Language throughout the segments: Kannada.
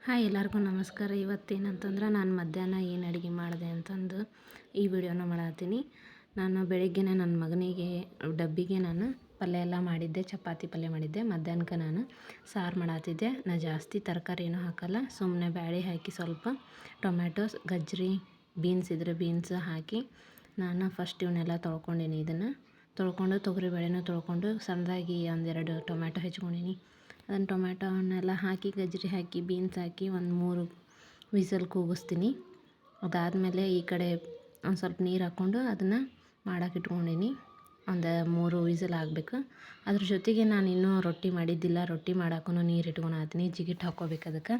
ಹಾಯ್ ಎಲ್ಲರಿಗೂ ನಮಸ್ಕಾರ. ಇವತ್ತೇನಂತಂದ್ರೆ ನಾನು ಮಧ್ಯಾಹ್ನ ಏನು ಅಡುಗೆ ಮಾಡಿದೆ ಅಂತಂದು ಈ ವಿಡಿಯೋನ ಮಾಡತ್ತೀನಿ. ನಾನು ಬೆಳಿಗ್ಗೆನೇ ನನ್ನ ಮಗನಿಗೆ ಡಬ್ಬಿಗೆ ನಾನು ಪಲ್ಯ ಎಲ್ಲ ಮಾಡಿದ್ದೆ, ಚಪಾತಿ ಪಲ್ಯ ಮಾಡಿದ್ದೆ. ಮಧ್ಯಾಹ್ನಕ್ಕೆ ನಾನು ಸಾರು ಮಾಡತ್ತಿದ್ದೆ. ನಾನು ಜಾಸ್ತಿ ತರಕಾರಿ ಏನೂ ಹಾಕಲ್ಲ, ಸುಮ್ಮನೆ ಬ್ಯಾಳೆ ಹಾಕಿ ಸ್ವಲ್ಪ ಟೊಮ್ಯಾಟೋಸ್, ಗಜ್ಜರಿ, ಬೀನ್ಸ್ ಇದ್ರೆ ಬೀನ್ಸ್ ಹಾಕಿ ನಾನು ಫಸ್ಟ್ ಇವನ್ನೆಲ್ಲ ತೊಳ್ಕೊಂಡೀನಿ. ಇದನ್ನು ತೊಳ್ಕೊಂಡು ತೊಗರಿಬೇಳೆನೂ ತೊಳ್ಕೊಂಡು ಸಣ್ಣದಾಗಿ ಒಂದೆರಡು ಟೊಮ್ಯಾಟೊ ಹೆಚ್ಕೊಂಡೀನಿ. ಅದನ್ನು ಟೊಮ್ಯಾಟೋವನ್ನೆಲ್ಲ ಹಾಕಿ ಗಜ್ಜರಿ ಹಾಕಿ ಬೀನ್ಸ್ ಹಾಕಿ ಒಂದು 3 ವಿಸಲ್ ಕೂಗಿಸ್ತೀನಿ. ಅದಾದಮೇಲೆ ಈ ಕಡೆ ಒಂದು ಸ್ವಲ್ಪ ನೀರು ಹಾಕ್ಕೊಂಡು ಅದನ್ನು ಮಾಡೋಕೆ ಇಟ್ಕೊಂಡೀನಿ. ಒಂದು 3 ವಿಸಲ್ ಆಗಬೇಕು. ಅದ್ರ ಜೊತೆಗೆ ನಾನು ಇನ್ನೂ ರೊಟ್ಟಿ ಮಾಡಿದ್ದಿಲ್ಲ. ರೊಟ್ಟಿ ಮಾಡೋಕ್ಕೂ ನೀರು ಇಟ್ಕೊಳತ್ತೀನಿ. ಜಿಗಿಟ್ ಹಾಕ್ಕೋಬೇಕು. ಅದಕ್ಕೆ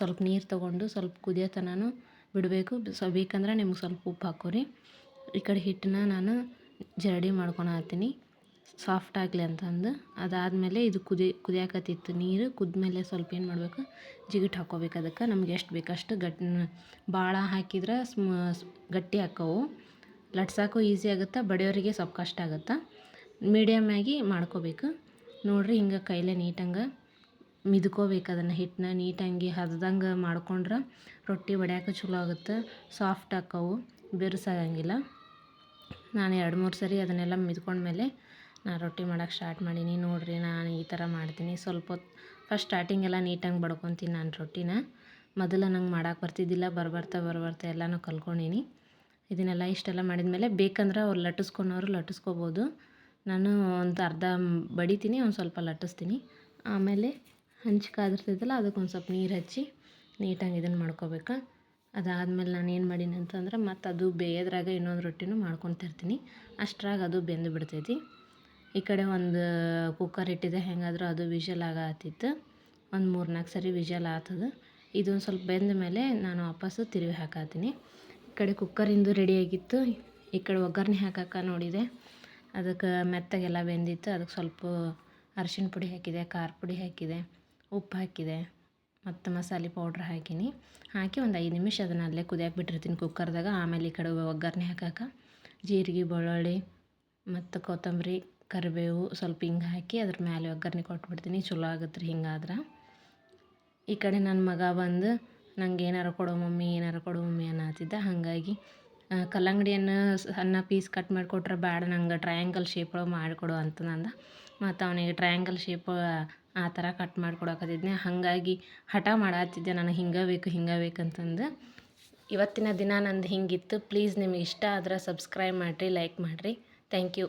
ಸ್ವಲ್ಪ ನೀರು ತೊಗೊಂಡು ಸ್ವಲ್ಪ ಕುದಿಯೋ ತನಕ ಬಿಡಬೇಕು. ಬೇಕಂದ್ರೆ ನಿಮ್ಗೆ ಸ್ವಲ್ಪ ಉಪ್ಪು ಹಾಕೋರಿ. ಈ ಕಡೆ ಹಿಟ್ಟನ್ನ ನಾನು ಜರಡಿ ಮಾಡ್ಕೊಳತ್ತೀನಿ ಸಾಫ್ಟ್ ಆಗಲಿ ಅಂತಂದು. ಅದಾದಮೇಲೆ ಇದು ಕುದಿಯಾಕತ್ತಿತ್ತು ನೀರು. ಕುದ್ಮೇಲೆ ಸ್ವಲ್ಪ ಏನು ಮಾಡಬೇಕು, ಜಿಗಿಟ್ ಹಾಕ್ಕೋಬೇಕು. ಅದಕ್ಕೆ ನಮ್ಗೆ ಎಷ್ಟು ಬೇಕಷ್ಟು ಭಾಳ ಹಾಕಿದ್ರೆ ಗಟ್ಟಿ ಹಾಕವು. ಲಟ್ಸೋಕ್ಕೂ ಈಸಿ ಆಗುತ್ತೆ, ಬಡಿಯೋರಿಗೆ ಸ್ವಲ್ಪ ಕಷ್ಟ ಆಗುತ್ತೆ. ಮೀಡಿಯಮ್ ಆಗಿ ಮಾಡ್ಕೋಬೇಕು. ನೋಡಿರಿ, ಹಿಂಗೆ ಕೈಲೇ ನೀಟಂಗೆ ಮಿದ್ಕೋಬೇಕು. ಅದನ್ನು ಹಿಟ್ಟನ್ನ ನೀಟಂಗೆ ಹದ್ದಂಗೆ ಮಾಡ್ಕೊಂಡ್ರೆ ರೊಟ್ಟಿ ಬಡಿಯೋಕೆ ಚಲೋ ಆಗುತ್ತೆ, ಸಾಫ್ಟ್ ಹಾಕವು, ಬಿರುಸಾಗಂಗಿಲ್ಲ. ನಾನು 2-3 ಸರಿ ಅದನ್ನೆಲ್ಲ ಮಿದ್ಕೊಂಡ್ಮೇಲೆ ನಾನು ರೊಟ್ಟಿ ಮಾಡೋಕೆ ಸ್ಟಾರ್ಟ್ ಮಾಡೀನಿ. ನೋಡಿರಿ, ನಾನು ಈ ಥರ ಮಾಡ್ತೀನಿ. ಸ್ವಲ್ಪ ಹೊತ್ತು ಫಸ್ಟ್ ಸ್ಟಾರ್ಟಿಂಗೆಲ್ಲ ನೀಟಾಗಿ ಬಡ್ಕೊತೀನಿ ನಾನು ರೊಟ್ಟಿನ. ಮೊದಲು ನಂಗೆ ಮಾಡೋಕೆ ಬರ್ತಿದ್ದಿಲ್ಲ. ಬರ್ಬರ್ತಾ ಎಲ್ಲನೂ ಕಲ್ತ್ಕೊಂಡೀನಿ. ಇದನ್ನೆಲ್ಲ ಇಷ್ಟೆಲ್ಲ ಮಾಡಿದ್ಮೇಲೆ ಬೇಕಂದ್ರೆ ಅವ್ರು ಲಟ್ಟಿಸ್ಕೊಳೋರು ಲಟ್ಟಿಸ್ಕೋಬೋದು. ನಾನು ಒಂದು ಅರ್ಧ ಬಡಿತೀನಿ, ಒಂದು ಸ್ವಲ್ಪ ಲಟ್ಟಿಸ್ತೀನಿ. ಆಮೇಲೆ ಹಂಚು ಕಾದಿರ್ತೈತಲ್ಲ, ಅದಕ್ಕೊಂದು ಸ್ವಲ್ಪ ನೀರು ಹಚ್ಚಿ ನೀಟಾಗಿ ಇದನ್ನು ಮಾಡ್ಕೋಬೇಕು. ಅದಾದಮೇಲೆ ನಾನು ಏನು ಮಾಡೀನಿ ಅಂತಂದ್ರೆ ಮತ್ತು ಅದು ಬೇಯೋದ್ರಾಗ ಇನ್ನೊಂದು ರೊಟ್ಟಿನೂ ಮಾಡ್ಕೊತಿರ್ತೀನಿ. ಅಷ್ಟ್ರಾಗ ಅದು ಬೆಂದು ಬಿಡ್ತೈತಿ. ಈ ಕಡೆ ಒಂದು ಕುಕ್ಕರ್ ಇಟ್ಟಿದ್ದೆ. ಹೆಂಗಾದರೂ ಅದು ವಿಷಲ್ ಆಗತ್ತಿತ್ತು. ಒಂದು 3-4 ಸರಿ ವಿಷಲ್ ಆಗ್ತದೆ. ಇದೊಂದು ಸ್ವಲ್ಪ ಬೆಂದ ಮೇಲೆ ನಾನು ವಾಪಸ್ಸು ತಿರುವಿ ಹಾಕತ್ತೀನಿ. ಈ ಕಡೆ ಕುಕ್ಕರಿಂದು ರೆಡಿಯಾಗಿತ್ತು. ಈ ಕಡೆ ಒಗ್ಗರಣೆ ಹಾಕಕ್ಕೆ ನೋಡಿದೆ. ಅದಕ್ಕೆ ಮೆತ್ತಗೆಲ್ಲ ಬೆಂದಿತ್ತು. ಅದಕ್ಕೆ ಸ್ವಲ್ಪ ಅರಿಶಿಣ ಪುಡಿ ಹಾಕಿದೆ, ಖಾರ ಪುಡಿ ಹಾಕಿದೆ, ಉಪ್ಪು ಹಾಕಿದೆ ಮತ್ತು ಮಸಾಲೆ ಪೌಡ್ರ್ ಹಾಕಿ ಒಂದು 5 ನಿಮಿಷ ಅದನ್ನು ಅಲ್ಲೇ ಕುದಿಯಾಕೆ ಬಿಟ್ಟಿರ್ತೀನಿ ಕುಕ್ಕರ್ದಾಗ. ಆಮೇಲೆ ಈ ಕಡೆ ಒಗ್ಗರಣೆ ಹಾಕಕ್ಕೆ ಜೀರಿಗೆ, ಬೆಳ್ಳುಳ್ಳಿ ಮತ್ತು ಕೊತ್ತಂಬರಿ, ಕರಿಬೇವು, ಸ್ವಲ್ಪ ಹಿಂಗೆ ಹಾಕಿ ಅದ್ರ ಮೇಲೆ ಒಗ್ಗರಣೆ ಕೊಟ್ಬಿಡ್ತೀನಿ. ಚಲೋ ಆಗುತ್ತೆ ರೀ ಹಿಂಗಾದ್ರೆ. ಈ ಕಡೆ ನನ್ನ ಮಗ ಬಂದು ನಂಗೆ ಏನಾರು ಕೊಡು ಮಮ್ಮಿ ಅನ್ನತ್ತಿದ್ದ. ಹಾಗಾಗಿ ಕಲ್ಲಂಗಡಿಯನ್ನು ಸಣ್ಣ ಪೀಸ್ ಕಟ್ ಮಾಡಿಕೊಟ್ರೆ ಬೇಡ, ನಂಗೆ ಟ್ರಯಾಂಗಲ್ ಶೇಪ್ ಮಾಡಿಕೊಡು ಅಂತಂದ. ಮತ್ತು ಅವನಿಗೆ ಟ್ರಯಾಂಗಲ್ ಶೇಪ್ ಆ ಥರ ಕಟ್ ಮಾಡಿಕೊಡಕತ್ತಿದ್ದೆ. ಹಾಗಾಗಿ ಹಠ ಮಾಡತ್ತಿದ್ದೆ, ನನಗೆ ಹಿಂಗೆ ಬೇಕಂತಂದು. ಇವತ್ತಿನ ದಿನ ನಂದು ಹಿಂಗಿತ್ತು. ಪ್ಲೀಸ್ ನಿಮಗೆ ಇಷ್ಟ ಆದ್ರೆ ಸಬ್ಸ್ಕ್ರೈಬ್ ಮಾಡಿರಿ, ಲೈಕ್ ಮಾಡಿರಿ. Thank you.